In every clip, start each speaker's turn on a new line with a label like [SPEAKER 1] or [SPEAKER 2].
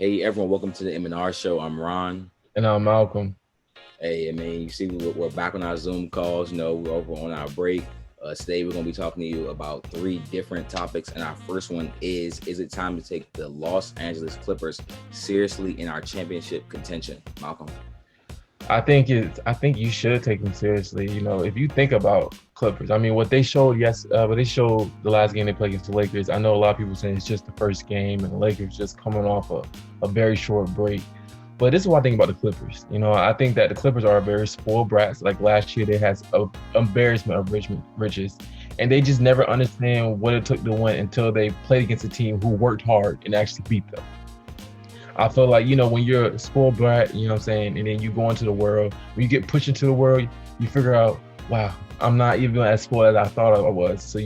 [SPEAKER 1] Hey everyone, welcome to the M&R show. I'm Ron.
[SPEAKER 2] And I'm Malcolm.
[SPEAKER 1] Hey, I mean, you see, we're back on our Zoom calls. We're over on our break. Today, we're going to be talking to you about three different topics. And our first one is it time to take the Los Angeles Clippers seriously in our championship contention? Malcolm.
[SPEAKER 2] I think you should take them seriously. If you think about Clippers, I mean, what they showed the last game they played against the Lakers. I know a lot of people saying it's just the first game and the Lakers just coming off a very short break. But this is what I think about the Clippers. I think that the Clippers are very spoiled brats. Like last year, they had a embarrassment of riches, and they just never understand what it took to win until they played against a team who worked hard and actually beat them. I feel like, when you're a spoiled brat, you know what I'm saying, and then you go into the world, when you get pushed into the world, you figure out, wow, I'm not even as spoiled as I thought I was. So,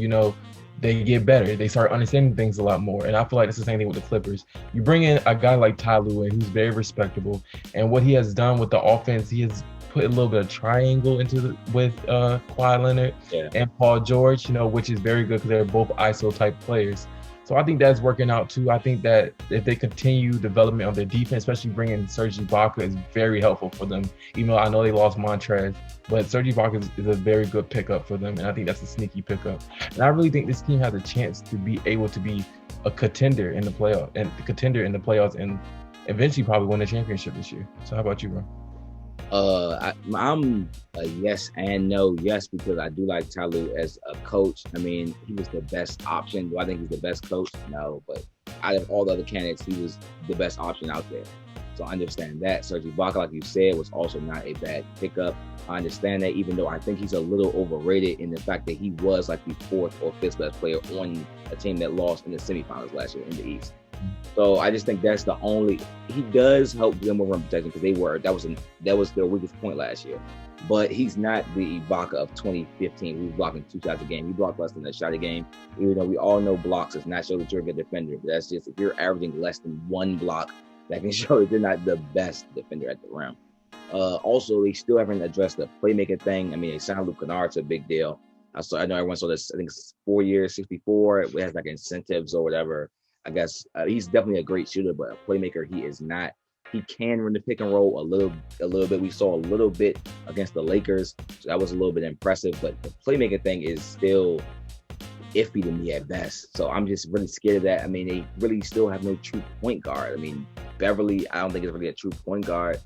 [SPEAKER 2] they get better. They start understanding things a lot more. And I feel like it's the same thing with the Clippers. You bring in a guy like Ty Lue, who's very respectable, and what he has done with the offense, he has put a little bit of triangle with Kawhi Leonard
[SPEAKER 1] Yeah.
[SPEAKER 2] and Paul George, which is very good because they're both ISO type players. So I think that's working out too. I think that if they continue development on their defense, especially bringing Serge Ibaka, is very helpful for them. Even though I know they lost Montrez, but Serge Ibaka is a very good pickup for them, and I think that's a sneaky pickup. And I really think this team has a chance to be able to be a contender in the playoffs, and eventually probably win the championship this year. So how about you, bro?
[SPEAKER 1] I'm a yes and no. Yes, because I do like Tyloo as a coach. I mean, he was the best option. Do I think he's the best coach? No, but out of all the other candidates, he was the best option out there. So I understand that. Serge Ibaka, like you said, was also not a bad pickup. I understand that, even though I think he's a little overrated in the fact that he was like the fourth or fifth best player on a team that lost in the semifinals last year in the East. So I just think that's the only he does help them with rim protection because that was their weakest point last year. But he's not the Ibaka of 2015 who's blocking 2 shots a game. He blocked less than a shot a game. Even though we all know blocks does not show that you're a good defender. But that's just if you're averaging less than one block, that can show that you're not the best defender at the rim. Also, they still haven't addressed the playmaking thing. I mean, they signed Luke Kennard to a big deal. I know everyone saw this. I think it's 4 years, 64. It has like incentives or whatever. I guess he's definitely a great shooter, but a playmaker he is not. He can run the pick and roll a little bit. We saw a little bit against the Lakers, so that was a little bit impressive. But the playmaking thing is still iffy to me at best. So I'm just really scared of that. I mean, they really still have no true point guard. I mean, Beverly, I don't think is really a true point guard.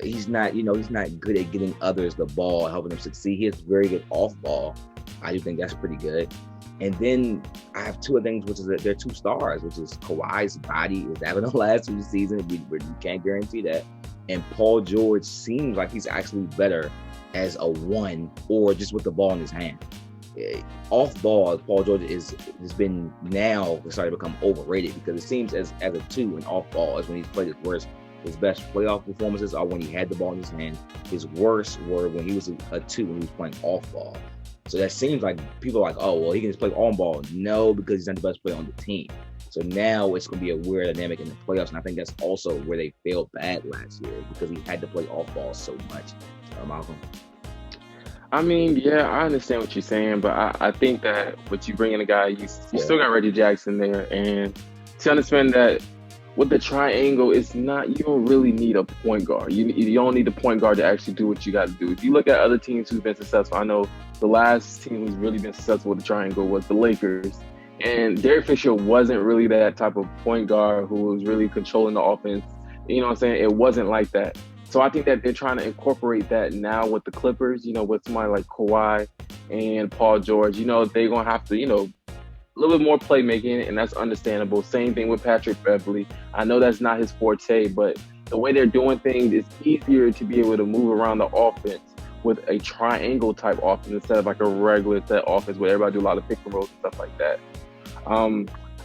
[SPEAKER 1] He's not, he's not good at getting others the ball, helping them succeed. He is very good off ball. I do think that's pretty good. And then I have two other things, which is that they're two stars, which is Kawhi's body is having the last two seasons. We can't guarantee that. And Paul George seems like he's actually better as a one or just with the ball in his hand. Off ball, Paul George has been now starting to become overrated because it seems as a two and off ball is when he's played his worst. His best playoff performances are when he had the ball in his hand. His worst were when he was a two when he was playing off ball. So that seems like people are like, oh, well, he can just play on ball. No, because he's not the best player on the team. So now it's going to be a weird dynamic in the playoffs. And I think that's also where they failed bad last year because he had to play off ball so much. Malcolm.
[SPEAKER 3] I mean, yeah, I understand what you're saying, but I think that what you bring in a guy, you still got Reggie Jackson there, and to understand that with the triangle, it's not you don't really need a point guard. You don't need a point guard to actually do what you got to do. If you look at other teams who've been successful, I know the last team who's really been successful with the triangle was the Lakers, and Derek Fisher wasn't really that type of point guard who was really controlling the offense. You know what I'm saying? It wasn't like that. So I think that they're trying to incorporate that now with the Clippers, with somebody like Kawhi and Paul George. They're going to have to, a little bit more playmaking, and that's understandable. Same thing with Patrick Beverly. I know that's not his forte, but the way they're doing things, it's easier to be able to move around the offense with a triangle type offense instead of like a regular set offense where everybody do a lot of pick and rolls and stuff like that.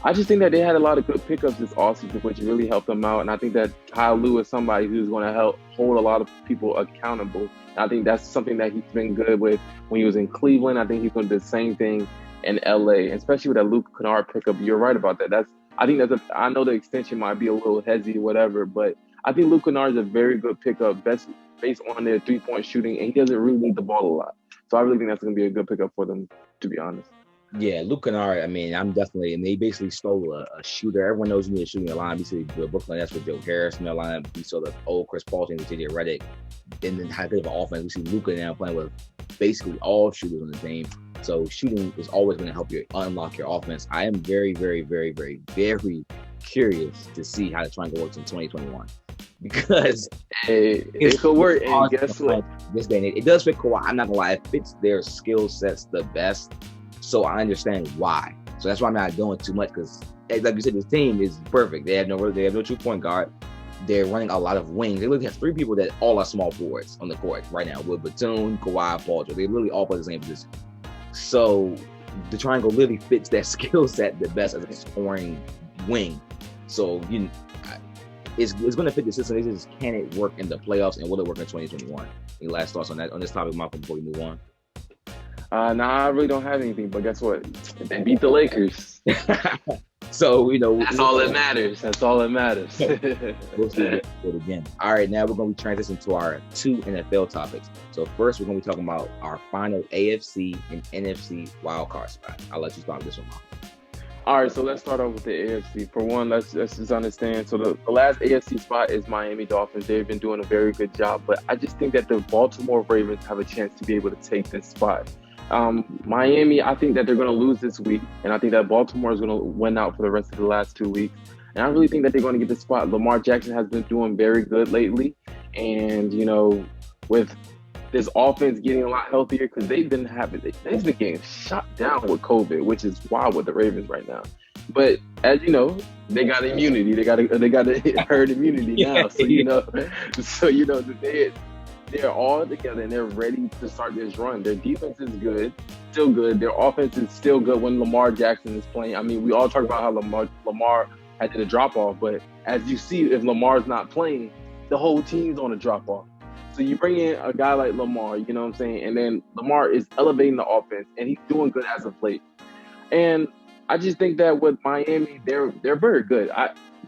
[SPEAKER 3] I just think that they had a lot of good pickups this offseason, which really helped them out. And I think that Kyle Lue is somebody who's going to help hold a lot of people accountable. And I think that's something that he's been good with when he was in Cleveland. I think he's going to do the same thing in LA, especially with that Luke Kennard pickup. You're right about that. I know the extension might be a little heavy or whatever, but I think Luke Kennard is a very good pickup based on their 3-point shooting, and he doesn't really need the ball a lot. So I really think that's going to be a good pickup for them, to be honest.
[SPEAKER 1] Yeah, Luke Kennard, I mean, I'm definitely, and they basically stole a shooter. Everyone knows you need a shooting line. We see the Brooklyn Nets with Joe Harris in their line. We saw the old Chris Paul team with JJ Redick. And then how good of an offense. We see Luka now playing with basically all shooters on the team. So shooting is always going to help you unlock your offense. I am very, very, very, very, very curious to see how the triangle works in 2021. Because
[SPEAKER 3] it could work. And guess what?
[SPEAKER 1] This day and age, it does fit Kawhi. I'm not gonna lie, it fits their skill sets the best. So I understand why. So that's why I'm not doing too much because, like you said, this team is perfect. They have no true point guard. They're running a lot of wings. They literally have 3 people that all are small forwards on the court right now with Batum, Kawhi, Paul George. They literally all play the same position. So the triangle literally fits that skill set the best as a scoring wing. So it's going to fit the system. It's just, can it work in the playoffs and will it work in 2021? Any last thoughts on this topic, Malcolm, before we move on?
[SPEAKER 3] I really don't have anything, but guess what? They beat the Lakers.
[SPEAKER 1] So,
[SPEAKER 3] that's all that matters. That's all that matters.
[SPEAKER 1] We'll see it again. All right, now we're going to be transitioning to our 2 NFL topics. So first, we're going to be talking about our final AFC and NFC wildcard spot. I'll let you start this one, Malcolm.
[SPEAKER 3] All right, so let's start off with the AFC. For one, let's just understand. So the last AFC spot is Miami Dolphins. They've been doing a very good job, but I just think that the Baltimore Ravens have a chance to be able to take this spot. Miami, I think that they're going to lose this week, and I think that Baltimore is going to win out for the rest of the last 2 weeks. And I really think that they're going to get the spot. Lamar Jackson has been doing very good lately, and with this offense getting a lot healthier, because they've been getting shot down with COVID, which is wild with the Ravens right now. But as you know, they got immunity. They got herd immunity now. So they're all together and they're ready to start this run. Their defense is good, still good. Their offense is still good when Lamar Jackson is playing. I mean, we all talk about how Lamar had to drop off, but as you see, if Lamar's not playing, the whole team's on a drop off. So you bring in a guy like Lamar, you know what I'm saying? And then Lamar is elevating the offense and he's doing good as of late. And I just think that with Miami, they're very good.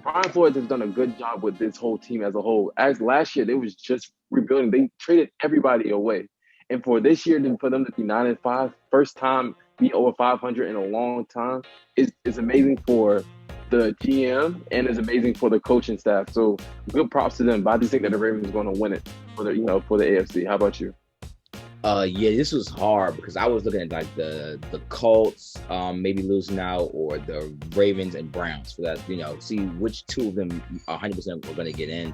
[SPEAKER 3] Brian Flores has done a good job with this whole team as a whole. As last year, they was just rebuilding. They traded everybody away. And for this year, for them to be 9-5, first time be over 500 in a long time, is amazing for the GM and is amazing for the coaching staff. So good props to them. But I just think that the Ravens is going to win it for the AFC. How about you?
[SPEAKER 1] Yeah, this was hard because I was looking at like the Colts maybe losing out, or the Ravens and Browns for that, see which 2 of them 100% were going to get in.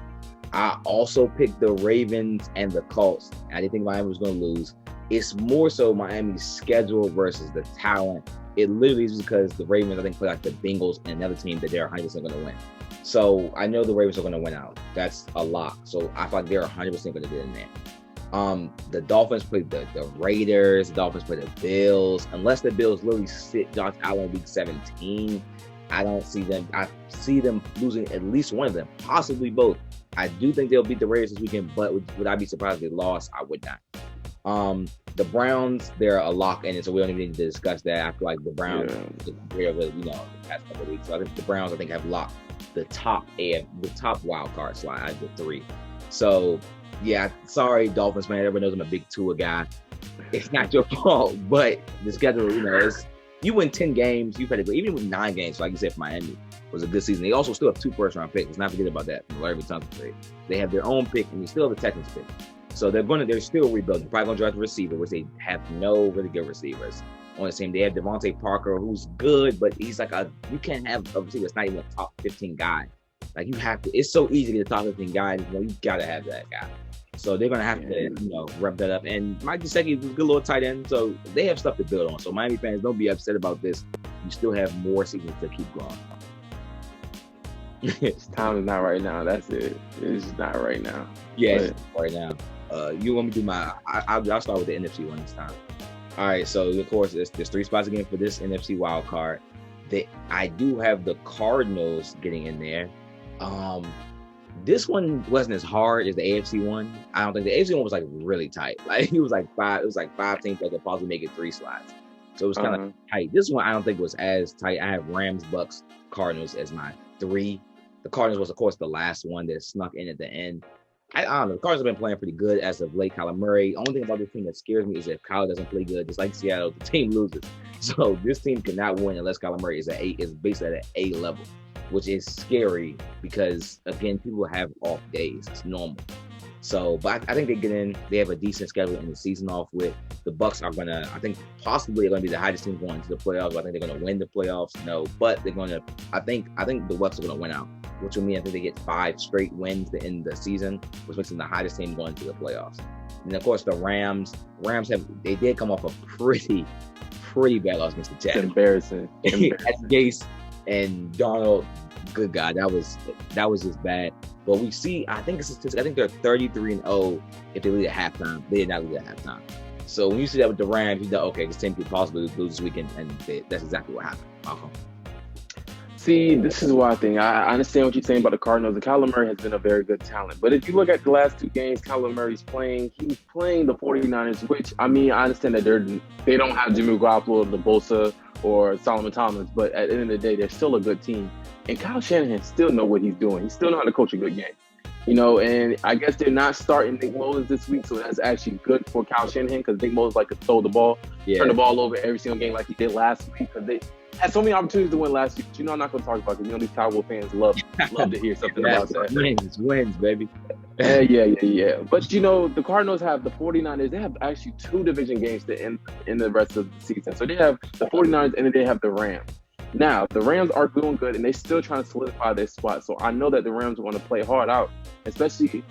[SPEAKER 1] I also picked the Ravens and the Colts. I didn't think Miami was going to lose. It's more so Miami's schedule versus the talent. It literally is because the Ravens, I think, play like the Bengals and another team that they're 100% going to win. So I know the Ravens are going to win out. That's a lock. So I feel like they're 100% going to get in there. The Dolphins play the Raiders. The Dolphins play the Bills. Unless the Bills literally sit Josh Allen week 17, I don't see them. I see them losing at least one of them, possibly both. I do think they'll beat the Raiders this weekend, but would I be surprised if they lost? I would not. The Browns, they're a lock in it, so we don't even need to discuss that. I feel like the Browns, the past couple of weeks. So I think the Browns, have locked the top wild card slot out of the 3. So. Yeah, sorry, Dolphins fan. Everyone knows I'm a big Tua guy. It's not your fault, but the schedule, you win 10 games, you've had to go. Even with 9 games, like you said, for Miami, was a good season. They also still have 2 first-round picks. Let's not forget about that from Larry Tunsil trade. They have their own pick, and they still have the Texans pick. So they're still rebuilding. Probably going to draft a receiver, which they have no really good receivers on the team. They have Devontae Parker, who's good, but he's like you can't have a receiver that's not even a top 15 guy. Like you have to. It's so easy to get a top 15 guy. You got to have that guy. So they're going to have to, rev that up. And Mike Gesicki was a good little tight end, so they have stuff to build on. So Miami fans, don't be upset about this. You still have more seasons to keep going.
[SPEAKER 3] Time is not right now. That's it. It's just not right now.
[SPEAKER 1] Yeah, it's right now. You want me to do I'll start with the NFC one this time. All right, so of course, there's 3 spots again for this NFC wild card. I do have the Cardinals getting in there. This one wasn't as hard as the AFC one. I don't think the AFC one was like really tight. Like it was like 5 teams that could possibly make it 3 slots. So it was kind of tight. This one I don't think was as tight. I have Rams, Bucks, Cardinals as my 3. The Cardinals was of course the last one that snuck in at the end. I don't know. The Cardinals have been playing pretty good as of late. Kyler Murray. Only thing about this team that scares me is if Kyler doesn't play good, just like Seattle, the team loses. So this team cannot win unless Kyler Murray is basically at an A level, which is scary because again, people have off days. It's normal. So, but I think they get in. They have a decent schedule in the season off with. The Bucks are gonna. I think possibly they're gonna be the highest team going to the playoffs. I think they're gonna win the playoffs. No, but they're gonna. I think the Bucks are gonna win out, which will mean I think they get 5 straight wins to end the season, which makes them the hottest team going to the playoffs. And of course, the Rams. They did come off a pretty bad loss against the Jets.
[SPEAKER 3] Embarrassing.
[SPEAKER 1] Gase and Darnold. Good God, that was just bad. But we see, I think they're 33-0 if they lead at halftime. They did not lead at halftime. So when you see that with the Rams, you know, okay, this team could possibly lose this weekend, and that's exactly what happened. Malcolm.
[SPEAKER 3] See, this is what I think. I understand what you're saying about the Cardinals. The Kyler Murray has been a very good talent. But if you look at the last 2 games Kyler Murray's playing, he's playing the 49ers, which, I mean, I understand that they don't have Jimmy Garoppolo, the Bosa, or Solomon Thomas, but at the end of the day, they're still a good team. And Kyle Shanahan still know what he's doing. He still know how to coach a good game. You know, and I guess they're not starting Nick Mullins this week, so that's actually good for Kyle Shanahan because Nick Mullins like to throw the ball, turn the ball over every single game like he did last week because they had so many opportunities to win last week. But, you know, I'm not going to talk about it because, you know, these Cowboy fans love to hear something about that.
[SPEAKER 1] Wins, baby.
[SPEAKER 3] Yeah. But, you know, the Cardinals have the 49ers. They have actually 2 division games to end the rest of the season. So they have the 49ers and then they have the Rams. Now, the Rams are doing good, and they're still trying to solidify their spot. So I know that the Rams want to play hard out, especially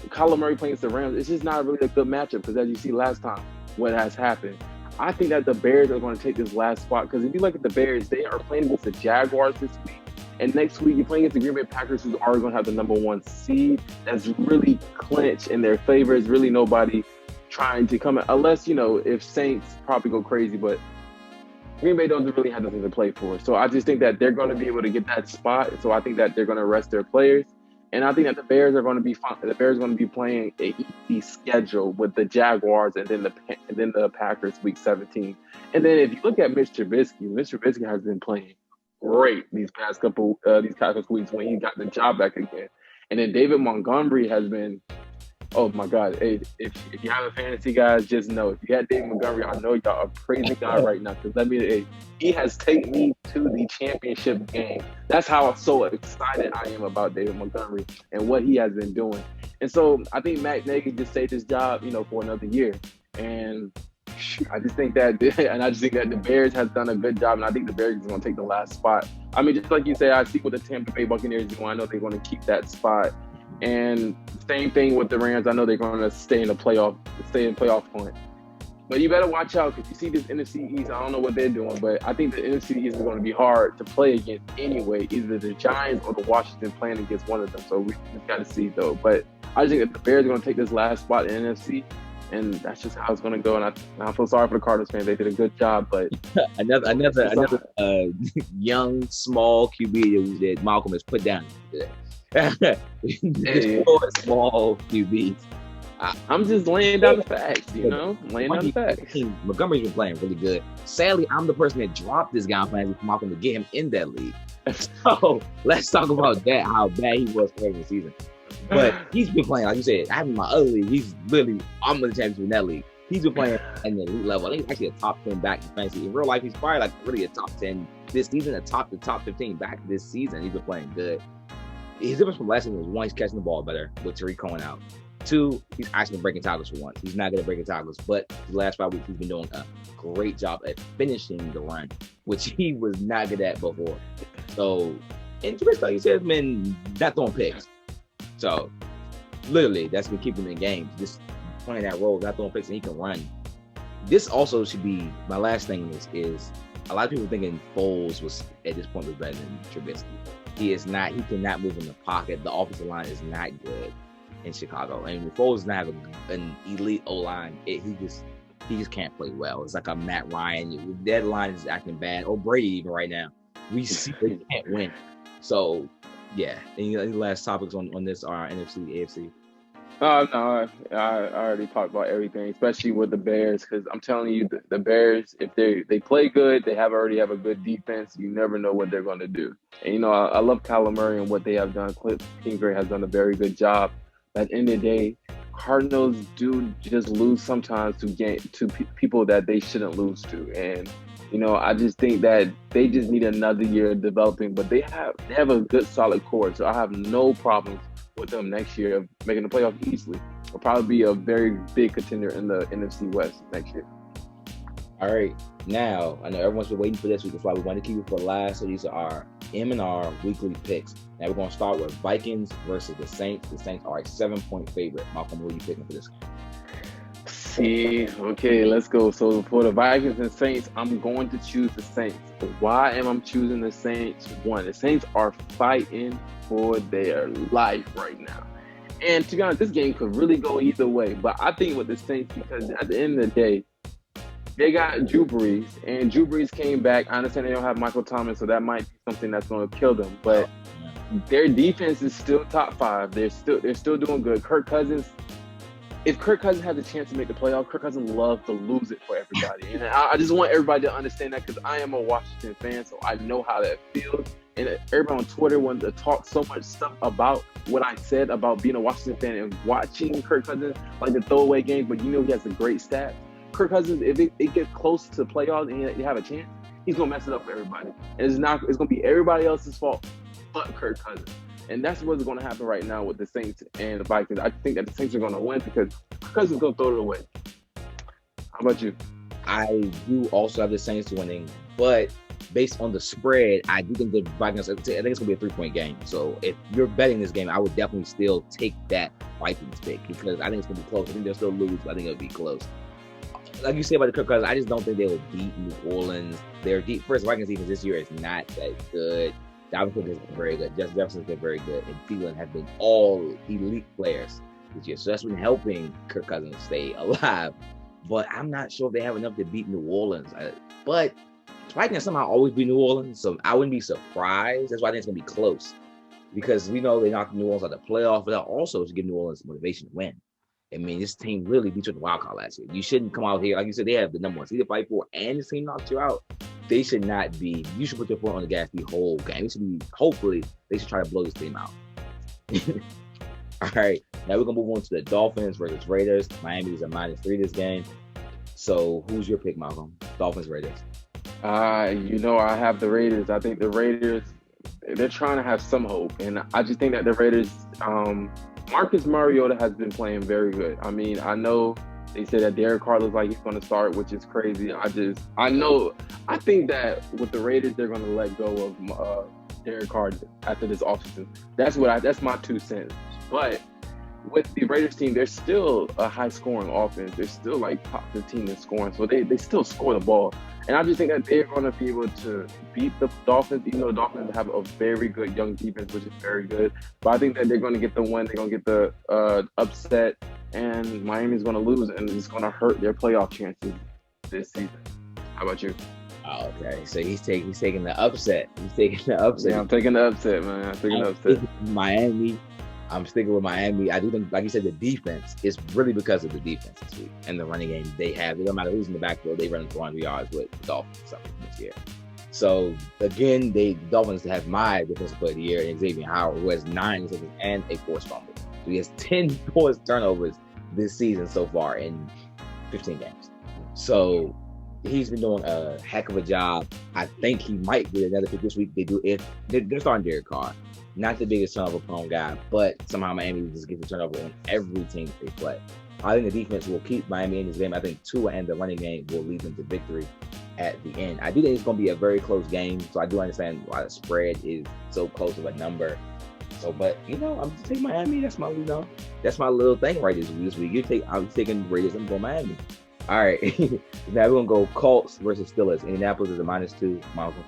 [SPEAKER 3] Kyler Murray playing against the Rams. It's just not really a good matchup because, as you see last time, what has happened. I think that the Bears are going to take this last spot because if you look at the Bears, they are playing against the Jaguars this week. And next week, you're playing against the Green Bay Packers, who are going to have the number 1 seed. That's really clinched in their favor. It's really nobody trying to come in, unless, you know, if Saints probably go crazy, but Green Bay doesn't really have nothing to play for. So I just think that they're going to be able to get that spot. So I think that they're going to rest their players. And I think that the Bears are going to be fine. The Bears are going to be playing a easy schedule with the Jaguars and then the Packers week 17. And then if you look at Mitch Trubisky has been playing great these past couple weeks when he got the job back again. And then David Montgomery has been, oh my God! Hey, if you have a fantasy, guys, just know if you got David Montgomery, I know y'all are praising God right now because he has taken me to the championship game. That's how so excited I am about David Montgomery and what he has been doing. And so I think Matt Nagy just saved his job, you know, for another year. And I just think that the Bears has done a good job, and I think the Bears is going to take the last spot. I mean, just like you say, I see what the Tampa Bay Buccaneers do. I know they're going to keep that spot. And same thing with the Rams. I know they're going to stay in playoff point. But you better watch out because you see this NFC East. I don't know what they're doing, but I think the NFC East is going to be hard to play against anyway. Either the Giants or the Washington playing against one of them. So we just got to see though. But I just think that the Bears are going to take this last spot in NFC, and that's just how it's going to go. And I feel sorry for the Cardinals fans. They did a good job, but
[SPEAKER 1] another young small QB that Malcolm has put down today. Small QB.
[SPEAKER 3] I'm just laying down the facts, you know? Laying down the facts.
[SPEAKER 1] Montgomery's been playing really good. Sadly, I'm the person that dropped this guy on fantasy for Malcolm to get him in that league. So let's talk about that, how bad he was for the season. But he's been playing, like you said, I have in my other league, he's literally, I'm the championship in that league. He's been playing at the elite level. I think he's actually a top 10 back in fantasy. In real life, he's probably like really a top 10 this season, the top 15 back this season. He's been playing good. His difference from last season was 1, he's catching the ball better with Tariq Cohen out. 2, he's actually breaking tackles for once. He's not good at breaking tackles, but the last 5 weeks he's been doing a great job at finishing the run, which he was not good at before. So, and Trubisky, like you said, has been not throwing picks. So, literally, that's been keeping him in games. Just playing that role, not throwing picks, and he can run. This also should be my last thing is a lot of people thinking Foles was at this point was better than Trubisky. He is not. He cannot move in the pocket. The offensive line is not good in Chicago. And Foles does not have an elite O-line. He just can't play well. It's like a Matt Ryan. That line is acting bad. Or Brady even right now. We see they can't win. So, yeah. Any last topics on this are NFC, AFC?
[SPEAKER 3] No, I already talked about everything, especially with the Bears, because I'm telling you, the Bears, if they play good, they already have a good defense. You never know what they're going to do. And, you know, I love Kyler Murray and what they have done. Cliff Kingsbury has done a very good job. At the end of the day, Cardinals do just lose sometimes to people that they shouldn't lose to, and I just think that they just need another year of developing. But they have a good solid core, so I have no problems with them next year of making the playoffs easily. Will probably be a very big contender in the NFC West next year.
[SPEAKER 1] All right. Now, I know everyone's been waiting for this week. That's why we want to keep it for last. So these are our M&R weekly picks. Now we're going to start with Vikings versus the Saints. The Saints are a 7-point favorite. Malcolm, who are you picking for this?
[SPEAKER 3] See, okay, let's go. So for the Vikings and Saints, I'm going to choose the Saints. Why am I choosing the Saints? One, the Saints are fighting for their life right now. And to be honest, this game could really go either way. But I think with the Saints, because at the end of the day, they got Drew Brees, and Drew Brees came back. I understand they don't have Michael Thomas, so that might be something that's going to kill them. But their defense is still top 5. They're still doing good. Kirk Cousins, if Kirk Cousins has a chance to make the playoffs, Kirk Cousins loves to lose it for everybody. And I just want everybody to understand that, because I am a Washington fan, so I know how that feels. And everybody on Twitter wanted to talk so much stuff about what I said about being a Washington fan and watching Kirk Cousins like the throwaway game, but he has a great stat. Kirk Cousins, if it gets close to playoffs and you have a chance, he's gonna mess it up for everybody, and it's gonna be everybody else's fault but Kirk Cousins. And that's what's gonna happen right now with the Saints and the Vikings. I think that the Saints are gonna win because Kirk Cousins is gonna throw it away. How about you?
[SPEAKER 1] I do also have the Saints winning, but based on the spread, I do think the Vikings. I think it's gonna be a 3-point game. So if you're betting this game, I would definitely still take that Vikings pick, because I think it's gonna be close. I think they'll still lose, but I think it'll be close. Like you said about the Kirk Cousins, I just don't think they will beat New Orleans. Their first Vikings defense this year is not that good. Dalvin Cook has been very good. Justin Jefferson's been very good, and Thielen have been all elite players this year. So that's been helping Kirk Cousins stay alive. But I'm not sure if they have enough to beat New Orleans. But Vikings somehow always beat New Orleans, so I wouldn't be surprised. That's why I think it's gonna be close, because we know they knocked New Orleans out of the playoff, but also to give New Orleans motivation to win. I mean, this team really beat you in the wild card last year. You shouldn't come out here, like you said, they have the number 1 seed to fight for, and this team knocks you out. They should not be. You should put your foot on the gas the whole game. It should be. Hopefully, they should try to blow this team out. All right, now we're gonna move on to the Dolphins versus Raiders. Miami is a -3 this game. So, who's your pick, Malcolm? Dolphins, Raiders.
[SPEAKER 3] I have the Raiders. I think the Raiders, they're trying to have some hope, and I just think that the Raiders. Marcus Mariota has been playing very good. I mean, I know they said that Derek Carr looks like he's going to start, which is crazy. I think that with the Raiders, they're going to let go of Derek Carr after this offseason. That's my 2 cents. But with the Raiders team, they're still a high-scoring offense. They're still like top 15 in scoring, so they still score the ball. And I just think that they're going to be able to beat the Dolphins, even though the Dolphins have a very good young defense, which is very good. But I think that they're going to get the win. They're going to get the upset, and Miami's going to lose, and it's going to hurt their playoff chances this season. How about you?
[SPEAKER 1] Oh, okay, so he's taking the upset. He's taking the upset.
[SPEAKER 3] Yeah, I'm taking the upset, man. I'm taking the upset.
[SPEAKER 1] Miami. I'm sticking with Miami. I do think, like you said, the defense is really because of the defense this week and the running game they have. It don't matter who's in the backfield, they run 400 yards with the Dolphins this year. So again, the Dolphins have my defensive player of the year, Xavier Howard, who has 9 interceptions and a forced fumble. So he has 10 forced turnovers this season so far in 15 games. So he's been doing a heck of a job. I think he might get another pick this week. They're starting Derek Carr. Not the biggest turnover-prone guy, but somehow Miami just gets a turnover on every team they play. I think the defense will keep Miami in this game. I think Tua and the running game will lead them to victory at the end. I do think it's going to be a very close game, so I do understand why the spread is so close of a number. So, but I'm just taking Miami. That's my little thing right this week. I'm taking Raiders. I'm going Miami. All right, now we're gonna go Colts versus Steelers. Indianapolis is a -2. Malcolm.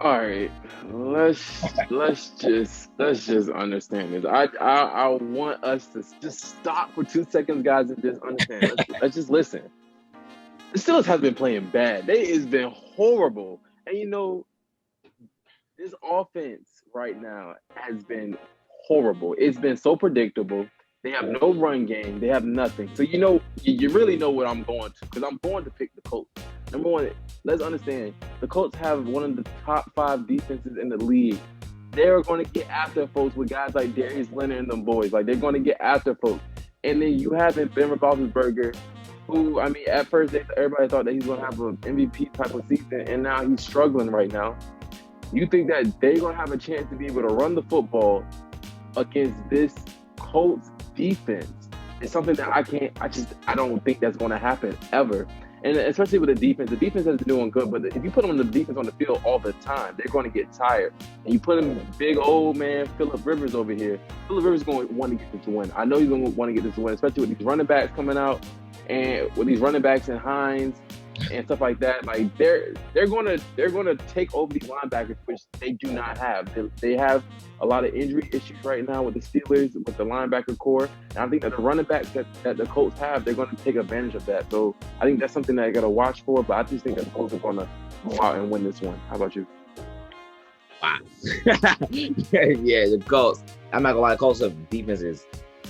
[SPEAKER 3] All right, let's just understand this. I want us to just stop for 2 seconds, guys, and just understand. Let's just listen. The Steelers have been playing bad. It's been horrible, and this offense right now has been horrible. It's been so predictable. They have no run game. They have nothing. So you really know what I'm going to, because I'm going to pick the Colts. Number one, let's understand, the Colts have one of the top 5 defenses in the league, they're going to get after folks with guys like Darius Leonard and them boys. Like, they're going to get after folks. And then you have Ben Roethlisberger, who, I mean, at first everybody thought that he was going to have an MVP type of season, and now he's struggling right now. You think that they're going to have a chance to be able to run the football against this Colts defense? It's something that I don't think that's going to happen ever. And especially with the defense has been doing good, but if you put them on the defense on the field all the time, they're going to get tired. And you put him big old man Phillip Rivers over here. Phillip Rivers is going to want to get this win. I know he's going to want to get this win, especially with these running backs coming out and with these running backs and Hines and stuff like that. Like, they're going to take over these linebackers, which they do not have. They have a lot of injury issues right now with the Steelers, with the linebacker core. And I think that the running backs that the Colts have, they're going to take advantage of that. So I think that's something that you got to watch for. But I just think that the Colts are going to go out and win this one. How about you?
[SPEAKER 1] Wow. Yeah, the Colts. I'm not gonna lie, the Colts have defenses,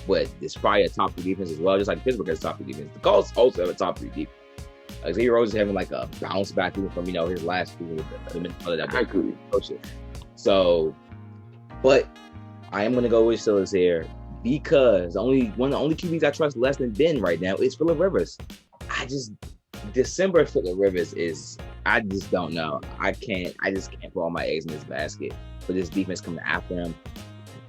[SPEAKER 1] but it's probably a top 3 defense as well, just like Pittsburgh has top 3 defense. The Colts also have a top 3 defense. Like, Xavier Rhodes is having like a bounce back even from his last season with the Minnesota coaches. So, but I am gonna go with Steelers here because one of the only QBs I trust less than Ben right now is Phillip Rivers. December Phillip Rivers is, I just don't know. I just can't put all my eggs in this basket for this defense coming after him.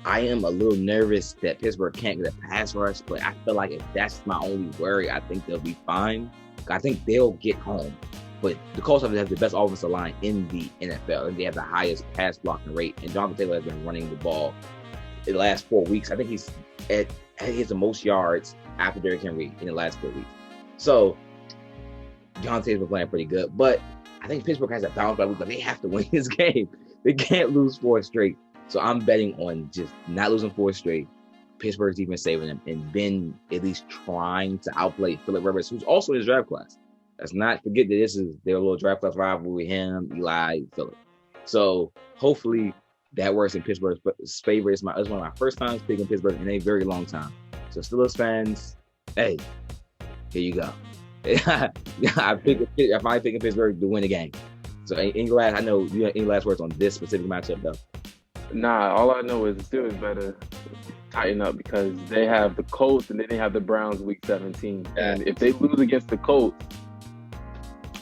[SPEAKER 1] I am a little nervous that Pittsburgh can't get a pass rush, but I feel like if that's my only worry, I think they'll be fine. I think they'll get home. But the Colts have the best offensive line in the NFL, and they have the highest pass blocking rate. And Jonathan Taylor has been running the ball in the last 4 weeks. I think he has the most yards after Derrick Henry in the last 4 weeks. So Jonathan Taylor's been playing pretty good, but I think Pittsburgh has a bounce back week, but they have to win this game. They can't lose 4 straight. So I'm betting on just not losing 4 straight. Pittsburgh's even saving them, and Ben at least trying to outplay Phillip Rivers, who's also in his draft class. Let's not forget that this is their little draft class rivalry with him, Eli, Phillip. So hopefully that works in Pittsburgh's favor. It's one of my first times picking Pittsburgh in a very long time. So Steelers fans, hey, here you go. I finally picking Pittsburgh to win the game. So any last, I know you have any last words on this specific matchup though?
[SPEAKER 3] Nah, all I know is the Steelers better tighten up because they have the Colts and then they have the Browns week 17. And if they lose against the Colts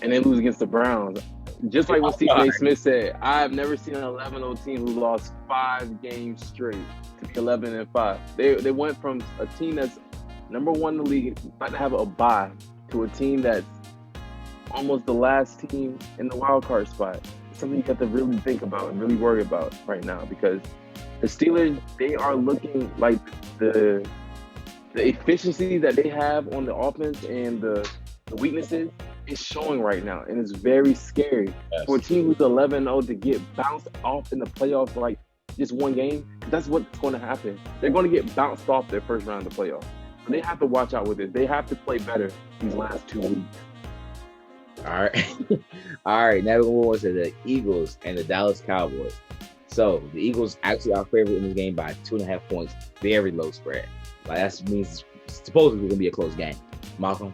[SPEAKER 3] and they lose against the Browns, just like what Stephen A. Smith said, I've never seen an 11-0 team who lost 5 games straight to be 11-5. They went from a team that's number 1 in the league, about to have a bye, to a team that's almost the last team in the wild card spot. It's something you have to really think about and really worry about right now because the Steelers, they are looking like the efficiency that they have on the offense and the weaknesses is showing right now, and it's very scary for a team who's 11-0 to get bounced off in the playoffs like just one game. That's what's going to happen. They're going to get bounced off their first round of the playoffs. They have to watch out with this. They have to play better these last 2 weeks.
[SPEAKER 1] All right. All right. Now we're going to move on to the Eagles and the Dallas Cowboys. So the Eagles actually are favored in this game by 2.5 points. Very low spread. Like that means supposedly it's going to be a close game. Malcolm?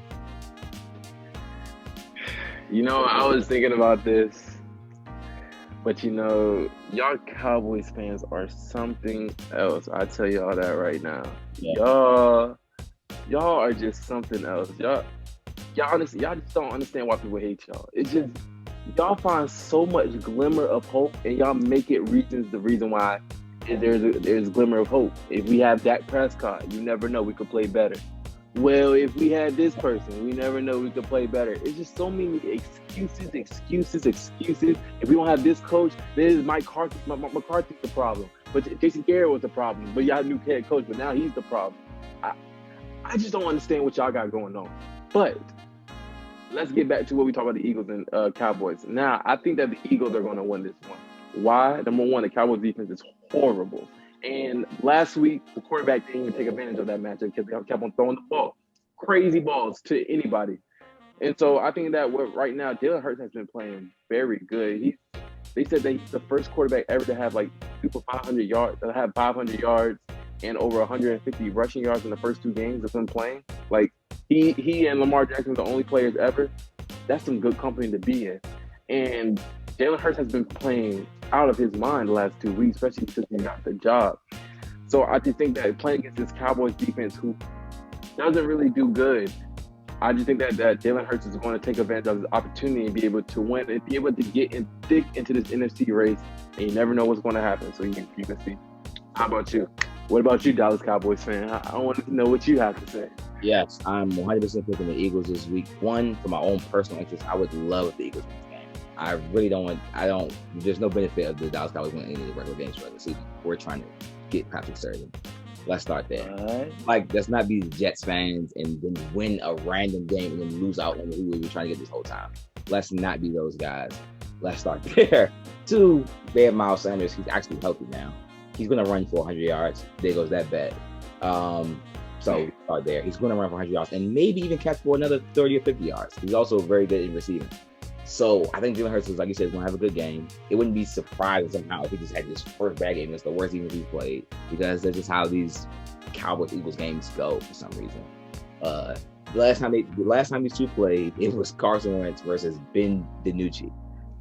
[SPEAKER 3] You know, I was thinking about this, but you know, y'all Cowboys fans are something else. I tell y'all that right now. Yeah. Y'all are just something else. Y'all honestly, y'all just don't understand why people hate y'all. It's just y'all find so much glimmer of hope, and y'all make it the reason why there's glimmer of hope. If we have Dak Prescott, you never know, we could play better. Well, if we had this person, we never know we could play better. It's just so many excuses. If we don't have this coach, then Mike McCarthy's the problem. But Jason Garrett was the problem. But y'all new head coach, but now he's the problem. I just don't understand what y'all got going on. But let's get back to what we talk about the Eagles and Cowboys. Now, I think that the Eagles are going to win this one. Why? Number one, the Cowboys defense is horrible. And last week, the quarterback didn't even take advantage of that matchup because they kept on throwing the ball. Crazy balls to anybody. And so I think that right now, Jalen Hurts has been playing very good. They said that he's the first quarterback ever to have like super 500 yards, to have 500 yards and over 150 rushing yards in the first 2 games of him playing. Like he and Lamar Jackson are the only players ever. That's some good company to be in. And Jalen Hurts has been playing out of his mind the last 2 weeks, especially since he got the job. So I just think that playing against this Cowboys defense, who doesn't really do good, I just think that Jalen Hurts is going to take advantage of his opportunity and be able to win and be able to get in thick into this NFC race. And you never know what's going to happen. So you can see. How about you? What about you, Dallas Cowboys fan? I want to know what you have to say.
[SPEAKER 1] Yes, I'm 100% picking the Eagles this week. One, for my own personal interest, I would love if the Eagles win this game. I really don't there's no benefit of the Dallas Cowboys winning any of the regular games for the season. We're trying to get Patrick Surgeon. Let's start there. Like, let's not be Jets fans and then win a random game and then lose out on who we were trying to get this whole time. Let's not be those guys. Let's start there. Two, they have Miles Sanders. He's actually healthy now. He's going to run for 100 yards. There goes that bet. So start there. He's going to run for 100 yards and maybe even catch for another 30 or 50 yards. He's also very good in receiving. So I think Jalen Hurts is, like you said, going to have a good game. It wouldn't be surprising somehow if he just had this first bad game. It's the worst game he's played, because that's just how these Cowboys-Eagles games go for some reason. The last time these two played, it was Carson Wentz versus Ben DiNucci,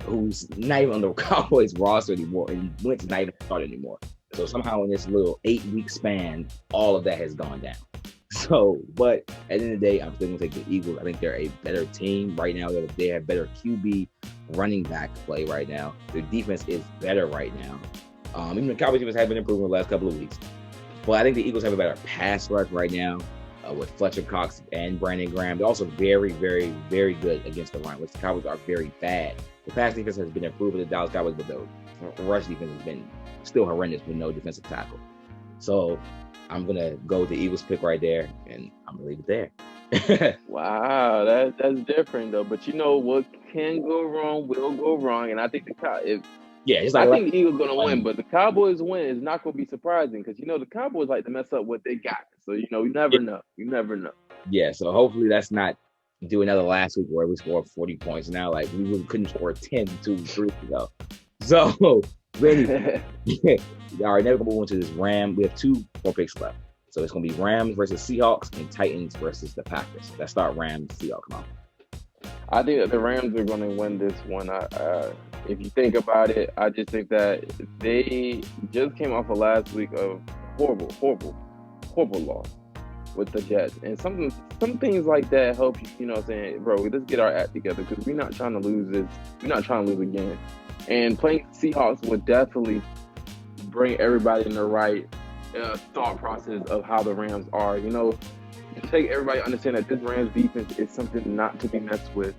[SPEAKER 1] who's not even on the Cowboys roster anymore, and Wentz not even started anymore. So somehow in this little 8-week span, all of that has gone down. So, but at the end of the day, I'm still going to take the Eagles. I think they're a better team right now. They have better QB running back play right now. Their defense is better right now. Even the Cowboys defense have been improving the last couple of weeks. But I think the Eagles have a better pass rush right now with Fletcher Cox and Brandon Graham. They're also very, very, very good against the run, which the Cowboys are very bad. The pass defense has been improved with the Dallas Cowboys, but the rush defense has been still horrendous with no defensive tackle. So I'm going to go with the Eagles pick right there, and I'm going to leave it there.
[SPEAKER 3] Wow, that's different, though. But you know what can go wrong will go wrong. And I think I think the Eagles are going to win, but the Cowboys win is not going to be surprising, because, you know, the Cowboys like to mess up what they got. So, you know, you never know. You never know.
[SPEAKER 1] Yeah, so hopefully that's not do another last week where we scored 40 points. Now, like, we really couldn't score 10 2 weeks ago. So, anyway, all right, now we're going to move on to this Ram. We have 2 more picks left. So it's going to be Rams versus Seahawks and Titans versus the Packers. Let's start Rams, Seahawks. Come on.
[SPEAKER 3] I think that the Rams are going to win this one. If you think about it, I just think that they just came off of last week of horrible loss with the Jets. And some things like that help you, you know what I'm saying, bro, let's get our act together, because we're not trying to lose this. We're not trying to lose again. And playing Seahawks would definitely bring everybody in the right thought process of how the Rams are. You know, take everybody to understand that this Rams defense is something not to be messed with.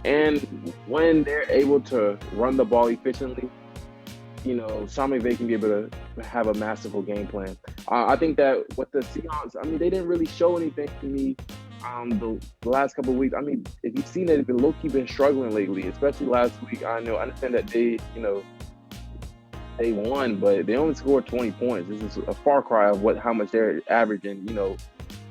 [SPEAKER 3] And when they're able to run the ball efficiently, you know, Sean McVay can be able to have a masterful game plan. I think that with the Seahawks, I mean, they didn't really show anything to me the last couple of weeks. I mean, if you've seen it, they've low-key been struggling lately, especially last week. I understand that they won, but they only scored 20 points. This is a far cry of how much they're averaging, you know,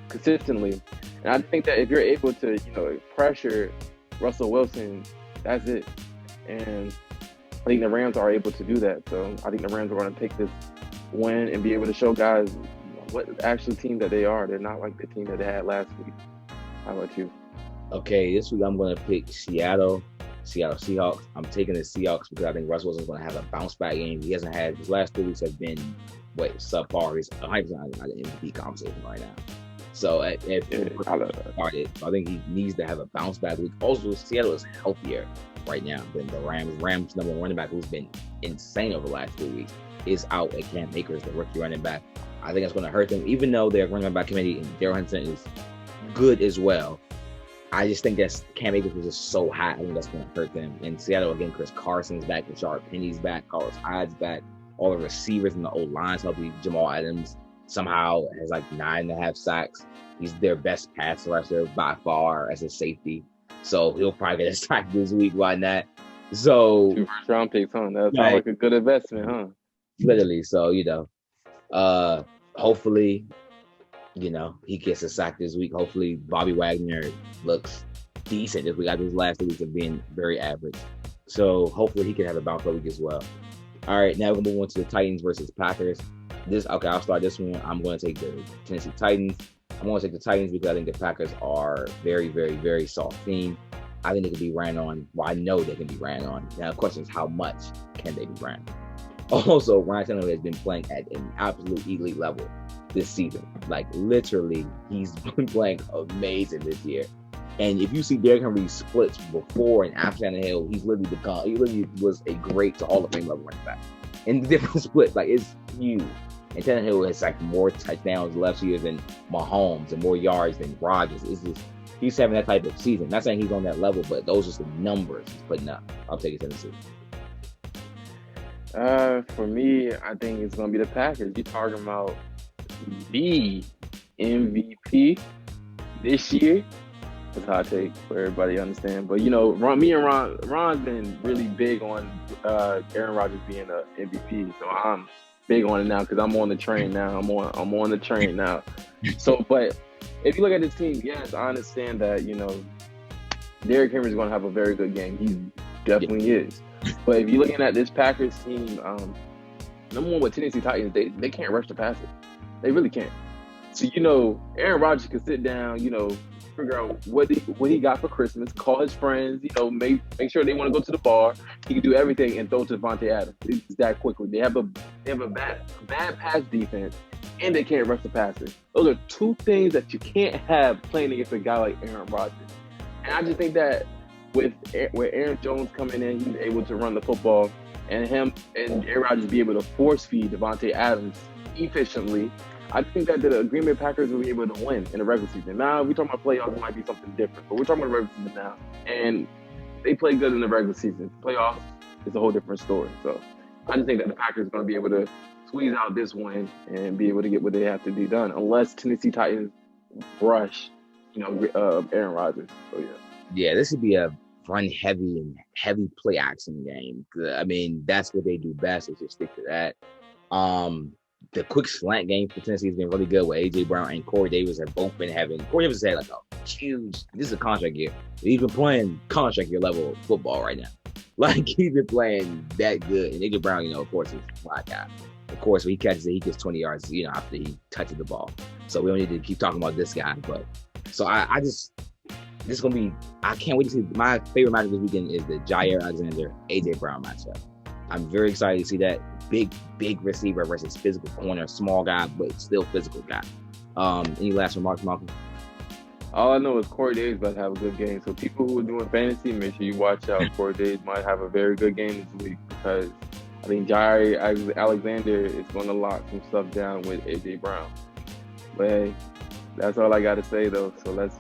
[SPEAKER 3] consistently. And I think that if you're able to, you know, pressure Russell Wilson, that's it. And I think the Rams are able to do that. So I think the Rams are going to take this win and be able to show guys what actual team that they are. They're not like the team that they had last week. How about you?
[SPEAKER 1] Okay, this week I'm going to pick Seattle Seahawks. I'm taking the Seahawks because I think Russell Wilson's going to have a bounce back game. He hasn't had, his last 2 weeks have been subpar. He's 100% out of the MVP conversation right now. So if started, I think he needs to have a bounce back week. Also, Seattle is healthier right now than the Rams. Rams number 1 running back, who's been insane over the last 2 weeks, is out at Cam Akers, the rookie running back. I think it's going to hurt them, even though their running back committee and Darrell Henderson is good as well. I just think that Cam Akers was just so high. I think that's going to hurt them. In Seattle, again, Chris Carson's back, Rashard Penny's back, Carlos Hyde's back, all the receivers and the O-line's healthy. Jamal Adams somehow has like 9.5 sacks. He's their best pass rusher by far as a safety. So he'll probably get a sack this week. Why not? So
[SPEAKER 3] 2 first-round picks, huh? That sounds like a good investment, huh?
[SPEAKER 1] Literally. So, you know, hopefully, you know, he gets a sack this week. Hopefully Bobby Wagner looks decent this week. After his last 2 weeks of being very average. So hopefully he can have a bounce back week as well. All right, now we're going to move on to the Titans versus Packers. I'll start this one. I'm going to take the Tennessee Titans. I'm going to take the Titans because I think the Packers are very, very, very soft team. I think they can be ran on. Well, I know they can be ran on. Now the question is, how much can they be ran on? Also, Ryan Tannehill has been playing at an absolute elite level this season. Like literally, he's been playing amazing this year. And if you see Derrick Henry's splits before and after Tannehill, he literally was a great to Hall of Fame level running back. And the different splits, like it's huge. And Tannehill has like more touchdowns last year than Mahomes and more yards than Rodgers. It's just he's having that type of season. Not saying he's on that level, but those are the numbers he's putting up. I'll take it Tennessee.
[SPEAKER 3] For me, I think it's gonna be the Packers. You're talking about the MVP this year. That's a hot take for everybody to understand. But Ron's been really big on Aaron Rodgers being an MVP. So I'm big on it now because I'm on the train now. I'm on the train now. So, but if you look at this team, yes, I understand that Derrick Henry is going to have a very good game. He definitely is. But if you're looking at this Packers team, number one with Tennessee Titans, they can't rush the passer. They really can't. So Aaron Rodgers can sit down, figure out what he got for Christmas, call his friends, make sure they want to go to the bar. He can do everything and throw to Devontae Adams. It's that quickly. They have a bad pass defense, and they can't rush the passer. Those are two things that you can't have playing against a guy like Aaron Rodgers. And I just think that with Aaron Jones coming in, he's able to run the football, and him and Aaron Rodgers be able to force feed Devontae Adams efficiently. I think that the Green Bay Packers will be able to win in the regular season. Now, we're talking about playoffs, it might be something different, but we're talking about the regular season now. And they play good in the regular season. Playoffs is a whole different story. So I just think that the Packers are going to be able to squeeze out this win and be able to get what they have to be done, unless Tennessee Titans rush, Aaron Rodgers. So, yeah.
[SPEAKER 1] Yeah, this would be a run-heavy and heavy play-action game. I mean, that's what they do best, is just stick to that. The quick slant game for Tennessee has been really good with A.J. Brown and Corey Davis have both been having. Corey Davis has had like a huge. This is a contract year. He's been playing contract year level football right now. Like he's been playing that good. And A.J. Brown, of course, is a fly guy. Of course, when he catches it, he gets 20 yards. After he touches the ball. So we don't need to keep talking about this guy. But so this is gonna be. I can't wait to see. My favorite matchup this weekend is the Jair Alexander A.J. Brown matchup. I'm very excited to see that big receiver versus physical corner, small guy, but still physical guy. Any last remarks, Malcolm?
[SPEAKER 3] All I know is Corey Davis about to have a good game. So people who are doing fantasy, make sure you watch out. Corey Davis might have a very good game this week because I think Jair Alexander is going to lock some stuff down with A.J. Brown. But hey, that's all I got to say though. So it's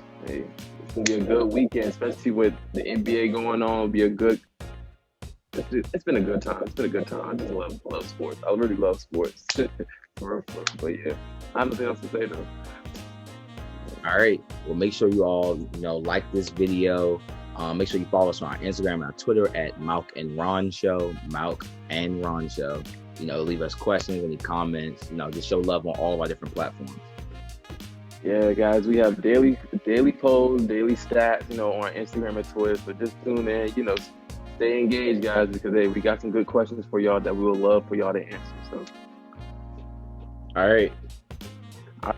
[SPEAKER 3] going to be a good weekend, especially with the NBA going on. It'll be a good. It's been a good time. It's been a good time. I just love sports. I really love sports. But yeah, I have nothing else to say though.
[SPEAKER 1] All right. Well, make sure you all, like this video. Make sure you follow us on our Instagram and our Twitter at Malc and Ron Show. Malc and Ron Show. Leave us questions, any comments. Just show love on all of our different platforms.
[SPEAKER 3] Yeah, guys, we have daily polls, daily stats, on Instagram and Twitter. So just tune in, stay engaged, guys, because we got some good questions for y'all that we would love for y'all to answer. So,
[SPEAKER 1] all right.